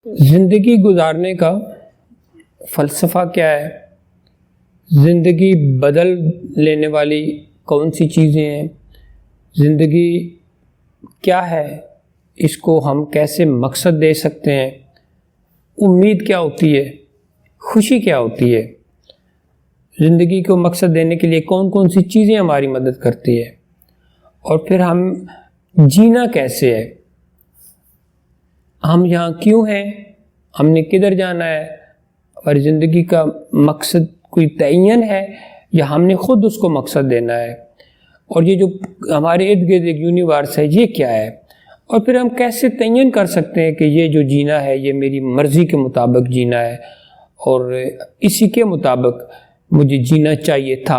زندگی گزارنے کا فلسفہ کیا ہے؟ زندگی بدل لینے والی کون سی چیزیں ہیں؟ زندگی کیا ہے؟ اس کو ہم کیسے مقصد دے سکتے ہیں؟ امید کیا ہوتی ہے؟ خوشی کیا ہوتی ہے؟ زندگی کو مقصد دینے کے لیے کون کون سی چیزیں ہماری مدد کرتی ہے؟ اور پھر ہم جینا کیسے ہے؟ ہم یہاں کیوں ہیں؟ ہم نے کدھر جانا ہے؟ اور زندگی کا مقصد کوئی تعین ہے یا ہم نے خود اس کو مقصد دینا ہے؟ اور یہ جو ہمارے ارد گرد ایک یونیورس ہے، یہ کیا ہے؟ اور پھر ہم کیسے تعین کر سکتے ہیں کہ یہ جو جینا ہے یہ میری مرضی کے مطابق جینا ہے اور اسی کے مطابق مجھے جینا چاہیے تھا،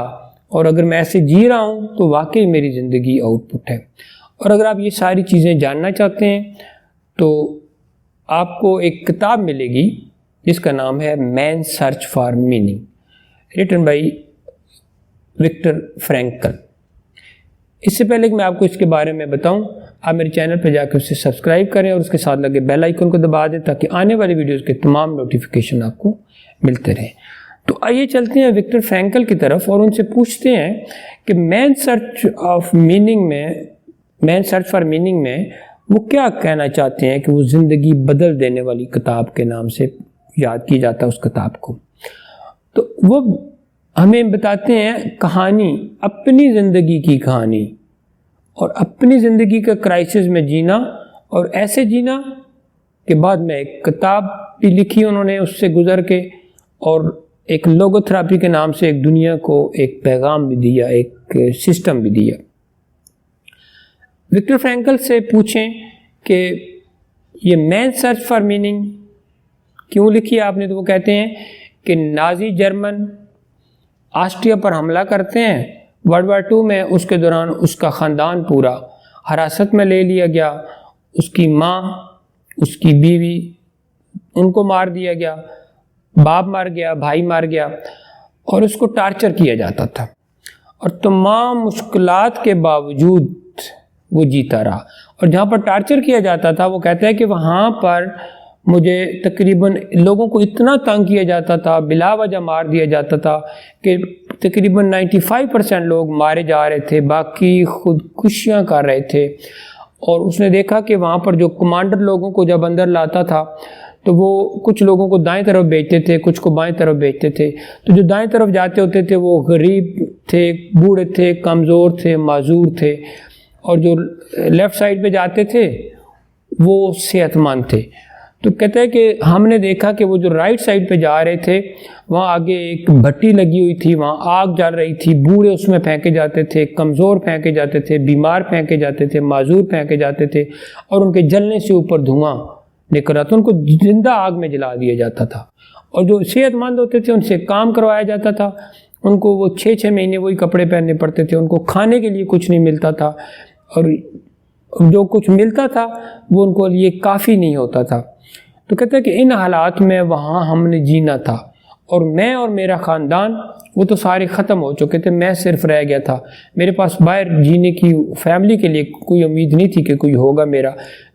اور اگر میں ایسے جی رہا ہوں تو واقعی میری زندگی آؤٹ پٹ ہے۔ اور اگر آپ یہ ساری چیزیں جاننا چاہتے ہیں تو آپ کو ایک کتاب ملے گی جس کا نام ہے man search for meaning, written by Victor Frankl. اس سے پہلے کہ میں آپ کو اس کے بارے میں بتاؤں، آپ میرے چینل پہ جا کے اسے سبسکرائب کریں اور اس کے ساتھ لگے بیل آئیکن کو دبا دیں تاکہ آنے والی ویڈیوز کے تمام نوٹیفیکیشن آپ کو ملتے رہیں۔ تو آئیے چلتے ہیں وکٹر فرینکل کی طرف اور ان سے پوچھتے ہیں کہ مین سرچ فار میننگ میں وہ کیا کہنا چاہتے ہیں کہ وہ زندگی بدل دینے والی کتاب کے نام سے یاد کی جاتا ہے اس کتاب کو۔ تو وہ ہمیں بتاتے ہیں کہانی، اپنی زندگی کی کہانی، اور اپنی زندگی کا کرائسس میں جینا، اور ایسے جینا کہ بعد میں ایک کتاب بھی لکھی انہوں نے اس سے گزر کے، اور ایک لوگو تھراپی کے نام سے ایک دنیا کو ایک پیغام بھی دیا، ایک سسٹم بھی دیا۔ وکٹر فرینکل سے پوچھیں کہ یہ مین سرچ فار میننگ کیوں لکھی آپ نے، تو وہ کہتے ہیں کہ نازی جرمن آسٹریا پر حملہ کرتے ہیں ورلڈ وار 2 میں، اس کے دوران اس کا خاندان پورا حراست میں لے لیا گیا، اس کی ماں، اس کی بیوی، ان کو مار دیا گیا، باپ مار گیا، بھائی مار گیا، اور اس کو ٹارچر کیا جاتا تھا، اور تمام مشکلات کے باوجود وہ جیتا رہا۔ اور جہاں پر ٹارچر کیا جاتا تھا وہ کہتا ہے کہ وہاں پر مجھے تقریباً لوگوں کو اتنا تنگ کیا جاتا تھا، بلا وجہ مار دیا جاتا تھا کہ تقریباً 95% لوگ مارے جا رہے تھے، باقی خودکشیاں کر رہے تھے۔ اور اس نے دیکھا کہ وہاں پر جو کمانڈر لوگوں کو جب اندر لاتا تھا تو وہ کچھ لوگوں کو دائیں طرف بھیجتے تھے، کچھ کو بائیں طرف بھیجتے تھے، تو جو دائیں طرف جاتے ہوتے تھے وہ غریب تھے، بوڑھے تھے، کمزور تھے، معذور تھے، اور جو لیفٹ سائڈ پہ جاتے تھے وہ صحت مند تھے۔ تو کہتے ہیں کہ ہم نے دیکھا کہ وہ جو رائٹ سائڈ پہ جا رہے تھے وہاں آگے ایک بھٹی لگی ہوئی تھی، وہاں آگ جل رہی تھی، بوڑھے اس میں پھینکے جاتے تھے، کمزور پھینکے جاتے تھے، بیمار پھینکے جاتے تھے، معذور پھینکے جاتے تھے، اور ان کے جلنے سے اوپر دھواں نکل رہا تھا، ان کو زندہ آگ میں جلا دیا جاتا تھا۔ اور جو صحت مند ہوتے تھے ان سے کام کروایا جاتا تھا، ان کو وہ 6 مہینے وہی کپڑے پہننے پڑتے تھے، ان کو کھانے کے لیے کچھ نہیں ملتا تھا، اور جو کچھ ملتا تھا وہ ان کو لیے کافی نہیں ہوتا تھا۔ تو کہتے ہیں کہ ان حالات میں وہاں ہم نے جینا تھا، اور میں اور میرا خاندان وہ تو سارے ختم ہو چکے تھے، میں صرف رہ گیا تھا، میرے پاس باہر جینے کی فیملی کے لیے کوئی امید نہیں تھی کہ کوئی ہوگا میرا۔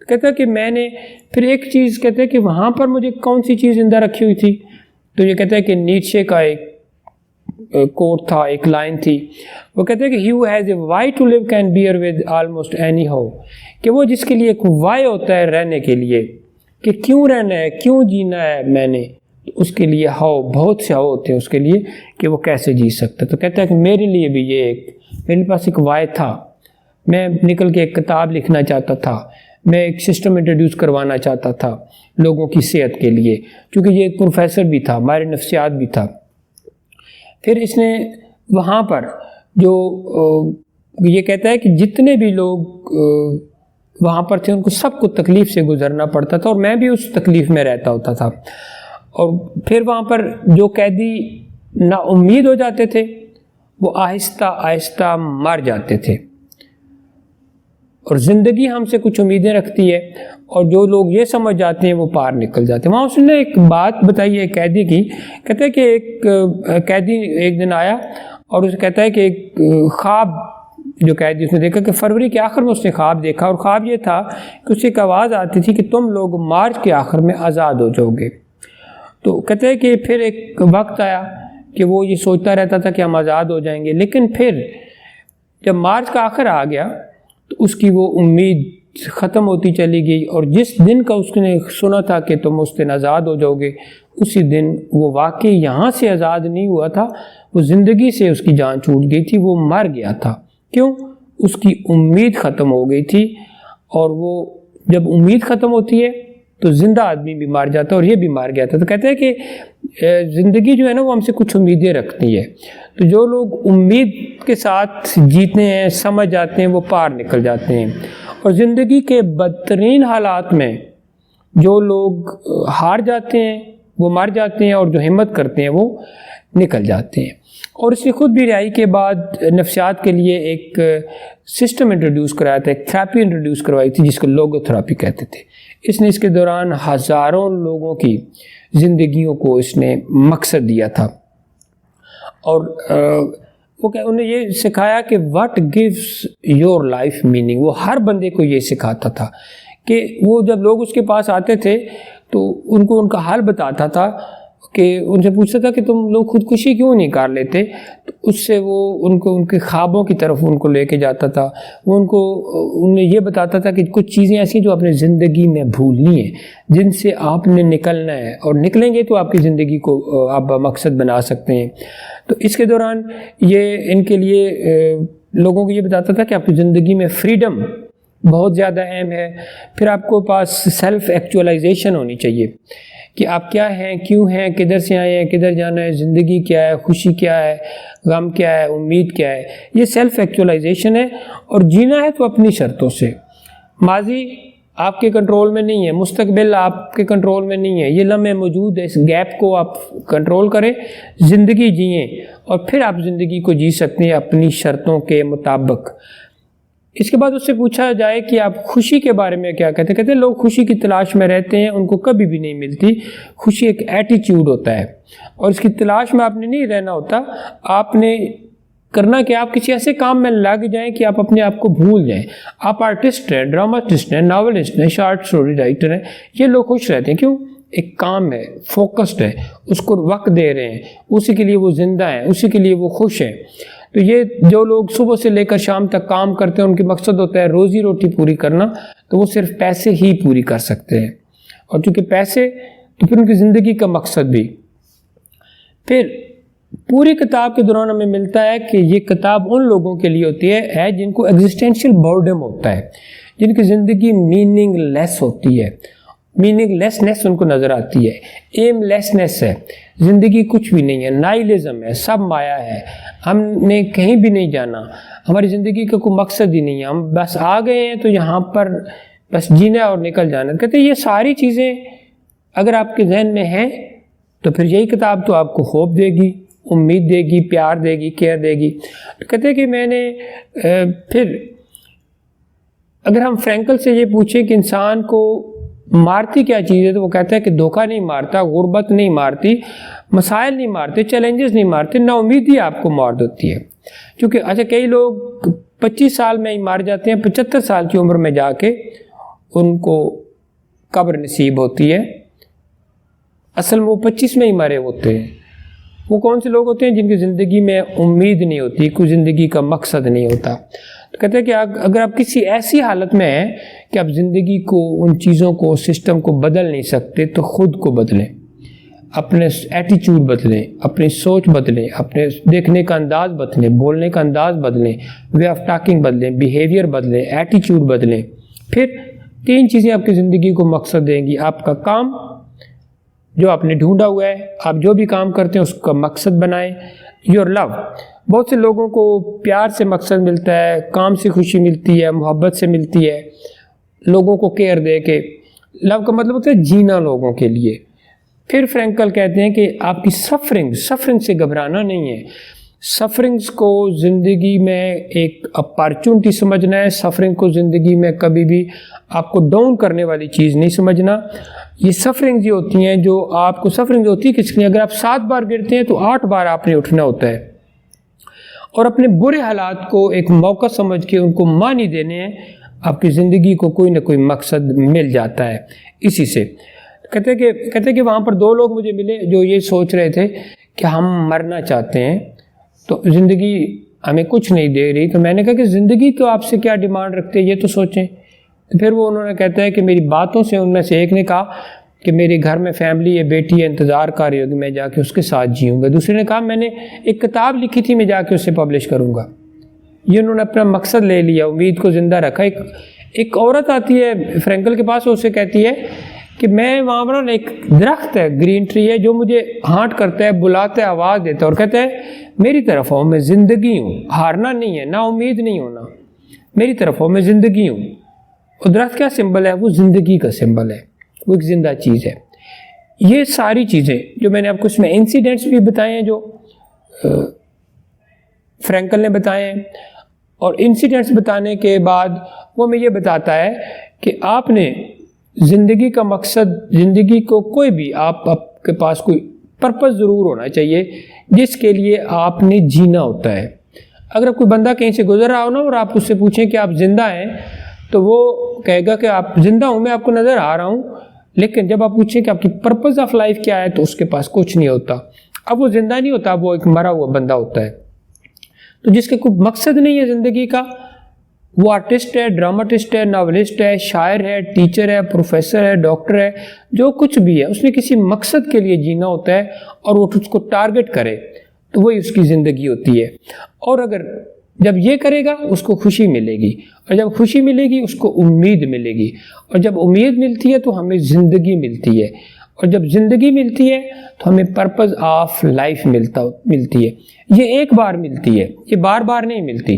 کہتا ہے کہ میں نے پھر ایک چیز، کہتے ہیں کہ وہاں پر مجھے کون سی چیز زندہ رکھی ہوئی تھی، تو یہ کہتا ہے کہ نیچے کا ایک کوٹ تھا، ایک لائن تھی، وہ کہتے ہیں کہ he who has a why to live can bear with almost anyhow، کہ وہ جس کے لیے ایک why ہوتا ہے رہنے کے لیے، کہ کیوں رہنا ہے، کیوں جینا ہے میں نے، اس کے لیے ہاؤ، بہت سے ہاؤ ہوتے ہیں اس کے لیے کہ وہ کیسے جی سکتا ہے۔ تو کہتا ہے کہ میرے لیے بھی یہ میرے پاس ایک why تھا، میں نکل کے ایک کتاب لکھنا چاہتا تھا، میں ایک سسٹم انٹروڈیوس کروانا چاہتا تھا لوگوں کی صحت کے لیے، کیونکہ یہ ایک پروفیسر بھی تھا، ماہر نفسیات بھی تھا۔ پھر اس نے وہاں پر جو یہ کہتا ہے کہ جتنے بھی لوگ وہاں پر تھے ان کو سب کو تکلیف سے گزرنا پڑتا تھا، اور میں بھی اس تکلیف میں رہتا ہوتا تھا۔ اور پھر وہاں پر جو قیدی نا امید ہو جاتے تھے وہ آہستہ آہستہ مر جاتے تھے، اور زندگی ہم سے کچھ امیدیں رکھتی ہے، اور جو لوگ یہ سمجھ جاتے ہیں وہ پار نکل جاتے ہیں۔ وہاں اس نے ایک بات بتائی ہے قیدی کی، کہتا ہے کہ ایک قیدی ایک دن آیا اور اسے کہتا ہے کہ ایک خواب جو قیدی اس نے دیکھا کہ فروری کے آخر میں اس نے خواب دیکھا، اور خواب یہ تھا کہ اسے ایک آواز آتی تھی کہ تم لوگ مارچ کے آخر میں آزاد ہو جاؤ گے۔ تو کہتے ہیں کہ پھر ایک وقت آیا کہ وہ یہ سوچتا رہتا تھا کہ ہم آزاد ہو جائیں گے، لیکن پھر جب مارچ کا آخر آ گیا تو اس کی وہ امید ختم ہوتی چلی گئی، اور جس دن کا اس نے سنا تھا کہ تم اس دن آزاد ہو جاؤ گے، اسی دن وہ واقعی یہاں سے آزاد نہیں ہوا تھا، وہ زندگی سے اس کی جان چھوٹ گئی تھی، وہ مر گیا تھا۔ کیوں؟ اس کی امید ختم ہو گئی تھی، اور وہ جب امید ختم ہوتی ہے تو زندہ آدمی بھی مر جاتا ہے، اور یہ بھی مر گیا تھا۔ تو کہتے ہیں کہ زندگی جو ہے نا وہ ہم سے کچھ امیدیں رکھتی ہے، تو جو لوگ امید کے ساتھ جیتے ہیں، سمجھ جاتے ہیں، وہ پار نکل جاتے ہیں، اور زندگی کے بدترین حالات میں جو لوگ ہار جاتے ہیں وہ مر جاتے ہیں، اور جو ہمت کرتے ہیں وہ نکل جاتے ہیں۔ اور اس نے خود بھی رہائی کے بعد نفسیات کے لیے ایک سسٹم انٹروڈیوس کرایا تھا، ایک تھراپی انٹروڈیوس کروائی تھی جس کو لوگو تھراپی کہتے تھے۔ اس نے اس کے دوران ہزاروں لوگوں کی زندگیوں کو اس نے مقصد دیا تھا، اور انہوں نے یہ سکھایا کہ what gives your life meaning. وہ ہر بندے کو یہ سکھاتا تھا کہ وہ جب لوگ اس کے پاس آتے تھے تو ان کو ان کا حال بتاتا تھا، کہ ان سے پوچھتا تھا کہ تم لوگ خودکشی کیوں نہیں کر لیتے، تو اس سے وہ ان کو ان کے خوابوں کی طرف ان کو لے کے جاتا تھا۔ وہ انہیں یہ بتاتا تھا کہ کچھ چیزیں ایسی جو اپنے زندگی میں بھولنی ہیں، جن سے آپ نے نکلنا ہے، اور نکلیں گے تو آپ کی زندگی کو آپ مقصد بنا سکتے ہیں۔ تو اس کے دوران یہ ان کے لیے لوگوں کو یہ بتاتا تھا کہ آپ کی زندگی میں فریڈم بہت زیادہ اہم ہے، پھر آپ کو پاس سیلف ایکچولائزیشن ہونی چاہیے کہ آپ کیا ہیں، کیوں ہیں، کدھر سے آئے ہیں، کدھر جانا ہے، زندگی کیا ہے، خوشی کیا ہے، غم کیا ہے، امید کیا ہے۔ یہ سیلف ایکچولائزیشن ہے، اور جینا ہے تو اپنی شرطوں سے۔ ماضی آپ کے کنٹرول میں نہیں ہے، مستقبل آپ کے کنٹرول میں نہیں ہے، یہ لمحے موجود ہے، اس گیپ کو آپ کنٹرول کریں، زندگی جئیں، اور پھر آپ زندگی کو جی سکتے ہیں اپنی شرطوں کے مطابق۔ اس کے بعد اس سے پوچھا جائے کہ آپ خوشی کے بارے میں کیا کہتے ہیں؟ کہتے ہیں لوگ خوشی کی تلاش میں رہتے ہیں، ان کو کبھی بھی نہیں ملتی۔ خوشی ایک ایٹیچیوڈ ہوتا ہے، اور اس کی تلاش میں آپ نے نہیں رہنا ہوتا، آپ نے کرنا کہ آپ کسی ایسے کام میں لگ جائیں کہ آپ اپنے آپ کو بھول جائیں۔ آپ آرٹسٹ ہیں، ڈراماسٹسٹ ہیں، ناولسٹ ہیں، شارٹ سٹوری رائٹر ہیں، یہ لوگ خوش رہتے ہیں۔ کیوں؟ ایک کام ہے، فوکسڈ ہے، اس کو وقت دے رہے ہیں، اسی کے لیے وہ زندہ ہیں، اسی کے لیے وہ خوش ہیں۔ تو یہ جو لوگ صبح سے لے کر شام تک کام کرتے ہیں، ان کی مقصد ہوتا ہے روزی روٹی پوری کرنا، تو وہ صرف پیسے ہی پوری کر سکتے ہیں، اور چونکہ پیسے تو پھر ان کی زندگی کا مقصد بھی۔ پھر پوری کتاب کے دوران ہمیں ملتا ہے کہ یہ کتاب ان لوگوں کے لیے ہوتی ہے جن کو ایگزسٹینشیل بورڈم ہوتا ہے، جن کی زندگی میننگ لیس ہوتی ہے، میننگ لیسنس ان کو نظر آتی ہے، ایم لیسنس ہے، زندگی کچھ بھی نہیں ہے، نائلزم ہے، سب مایا ہے، ہم نے کہیں بھی نہیں جانا، ہماری زندگی کا کوئی مقصد ہی نہیں ہے، ہم بس آ گئے ہیں تو یہاں پر بس جینا اور نکل جانا۔ کہتے ہیں یہ ساری چیزیں اگر آپ کے ذہن میں ہیں تو پھر یہی کتاب تو آپ کو ہوپ دے گی، امید دے گی، پیار دے گی، کیئر دے گی۔ تو کہتے ہیں کہ میں نے پھر اگر ہم فرینکل سے یہ پوچھیں کہ انسان کو مارتی کیا چیز ہے، تو وہ کہتا ہے کہ دھوکہ نہیں مارتا، غربت نہیں مارتی، مسائل نہیں مارتے، چیلنجز نہیں مارتے، نا امیدی آپ کو مار دیتی ہے۔ کیونکہ اچھا کئی لوگ 25 سال میں ہی مار جاتے ہیں، 75 سال کی عمر میں جا کے ان کو قبر نصیب ہوتی ہے، اصل میں وہ 25 میں ہی مرے ہوتے ہیں۔ وہ کون سے لوگ ہوتے ہیں؟ جن کی زندگی میں امید نہیں ہوتی، کوئی زندگی کا مقصد نہیں ہوتا۔ تو کہتے ہیں کہ اگر آپ کسی ایسی حالت میں ہیں کہ آپ زندگی کو، ان چیزوں کو، سسٹم کو بدل نہیں سکتے، تو خود کو بدلیں، اپنے ایٹیچیوڈ بدلیں، اپنی سوچ بدلیں، اپنے دیکھنے کا انداز بدلیں، بولنے کا انداز بدلیں، وے آف ٹاکنگ بدلیں، بیہیویئر بدلیں، ایٹیچیوڈ بدلیں۔ پھر 3 چیزیں آپ کی زندگی کو مقصد دیں گی۔ آپ کا کام جو آپ نے ڈھونڈا ہوا ہے، آپ جو بھی کام کرتے ہیں اس کا مقصد بنائیں۔ یور لو، بہت سے لوگوں کو پیار سے مقصد ملتا ہے، کام سے خوشی ملتی ہے، محبت سے ملتی ہے، لوگوں کو کیئر دے کے۔ لو کا مطلب ہوتا ہے جینا لوگوں کے لیے۔ پھر فرینکل کہتے ہیں کہ آپ کی سفرنگ سے گھبرانا نہیں ہے، سفرنگز کو زندگی میں ایک اپارچونٹی سمجھنا ہے، سفرنگ کو زندگی میں کبھی بھی آپ کو ڈاؤن کرنے والی چیز نہیں سمجھنا۔ یہ سفرنگز یہ ہوتی ہیں جو آپ کو، سفرنگ ہوتی ہے کس لیے؟ اگر آپ 7 بار گرتے ہیں تو 8 بار آپ نے اٹھنا ہوتا ہے، اور اپنے برے حالات کو ایک موقع سمجھ کے ان کو معنی دینے ہیں، آپ کی زندگی کو کوئی نہ کوئی مقصد مل جاتا ہے اسی سے۔ کہتے کہ وہاں پر 2 لوگ مجھے ملے جو یہ سوچ رہے تھے کہ ہم مرنا چاہتے ہیں تو زندگی ہمیں کچھ نہیں دے رہی، تو میں نے کہا کہ زندگی کو آپ سے کیا ڈیمانڈ رکھتے ہیں یہ تو سوچیں۔ تو پھر وہ انہوں نے کہتا ہے کہ میری باتوں سے ان میں سے ایک نے کہا کہ میرے گھر میں فیملی ہے، بیٹی ہے، انتظار کر رہی ہوگی، میں جا کے اس کے ساتھ جیوں گا۔ دوسرے نے کہا میں نے ایک کتاب لکھی تھی، میں جا کے اسے پبلش کروں گا۔ یہ انہوں نے اپنا مقصد لے لیا، امید کو زندہ رکھا۔ ایک عورت آتی ہے فرینکل کے پاس، اسے کہتی ہے کہ میں وہاں پر ایک درخت ہے، گرین ٹری ہے، جو مجھے ہانٹ کرتا ہے، بلاتا ہے، آواز دیتا ہے اور کہتا ہے میری طرف آؤ، میں زندگی ہوں، ہارنا نہیں ہے، نا امید نہیں ہونا، میری طرف آؤ، میں زندگی ہوں۔ اور درخت کیا سمبل ہے؟ وہ زندگی کا سمبل ہے، وہ ایک زندہ چیز ہے۔ یہ ساری چیزیں جو میں نے آپ کو اس میں انسیڈنٹس بھی بتائے ہیں جو فرینکل نے بتائے ہیں، اور انسیڈنٹس بتانے کے بعد وہ میں یہ بتاتا ہے کہ آپ نے زندگی کا مقصد، زندگی کو کوئی بھی آپ کے پاس کوئی پرپس ضرور ہونا چاہیے جس کے لیے آپ نے جینا ہوتا ہے۔ اگر کوئی بندہ کہیں سے گزر رہا ہو نا اور آپ اس سے پوچھیں کہ آپ زندہ ہیں تو وہ کہے گا کہ آپ زندہ ہوں، میں آپ کو نظر آ رہا ہوں، لیکن جب آپ پوچھیں کہ آپ کی پرپس آف لائف کیا ہے تو اس کے پاس کچھ نہیں ہوتا۔ اب وہ زندہ نہیں ہوتا، وہ ایک مرا ہوا بندہ ہوتا ہے۔ تو جس کے کوئی مقصد نہیں ہے زندگی کا، وہ آرٹسٹ ہے، ڈراماٹسٹ ہے، ناولسٹ ہے، شاعر ہے، ٹیچر ہے، پروفیسر ہے، ڈاکٹر ہے، جو کچھ بھی ہے، اس نے کسی مقصد کے لیے جینا ہوتا ہے اور وہ اس کو ٹارگٹ کرے تو وہی اس کی زندگی ہوتی ہے۔ اور اگر جب یہ کرے گا اس کو خوشی ملے گی، اور جب خوشی ملے گی اس کو امید ملے گی، اور جب امید ملتی ہے تو ہمیں زندگی ملتی ہے، اور جب زندگی ملتی ہے تو ہمیں پرپز آف لائف ملتی ہے۔ یہ ایک بار ملتی ہے، یہ بار بار نہیں ملتی۔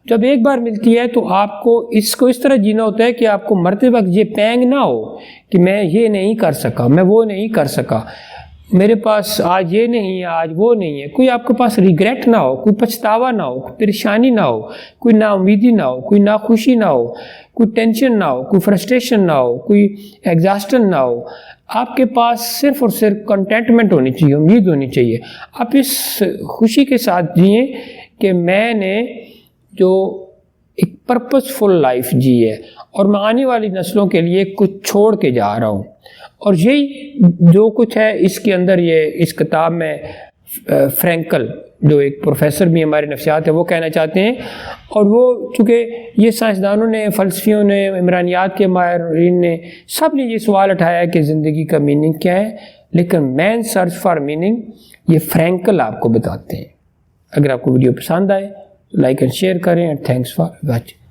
جب ایک بار ملتی ہے تو آپ کو اس طرح جینا ہوتا ہے کہ آپ کو مرتے وقت یہ پینگ نہ ہو کہ میں یہ نہیں کر سکا، میں وہ نہیں کر سکا، میرے پاس آج یہ نہیں ہے، آج وہ نہیں ہے۔ کوئی آپ کے پاس ریگریٹ نہ ہو، کوئی پچھتاوا نہ ہو، کوئی پریشانی نہ ہو، کوئی نا امیدی نہ ہو، کوئی ناخوشی نہ ہو، کوئی ٹینشن نہ ہو، کوئی فرسٹریشن نہ ہو، کوئی ایگزاسٹن نہ ہو۔ آپ کے پاس صرف اور صرف کنٹینٹمنٹ ہونی چاہیے، امید ہونی چاہیے۔ آپ اس خوشی کے ساتھ جئیں کہ میں نے جو ایک پرپس فل لائف جی ہے اور میں آنے والی نسلوں کے لیے کچھ چھوڑ کے جا رہا ہوں۔ اور یہی جو کچھ ہے اس کے اندر، یہ اس کتاب میں فرینکل جو ایک پروفیسر بھی ہمارے نفسیات ہے وہ کہنا چاہتے ہیں۔ اور وہ چونکہ یہ سائنسدانوں نے، فلسفیوں نے، عمرانیات کے ماہرین نے، سب نے یہ سوال اٹھایا کہ زندگی کا میننگ کیا ہے، لیکن مین سرچ فار میننگ یہ فرینکل آپ کو بتاتے ہیں۔ اگر آپ کو ویڈیو پسند آئے لائک اینڈ شیئر کریں، اینڈ تھینکس فار واچنگ۔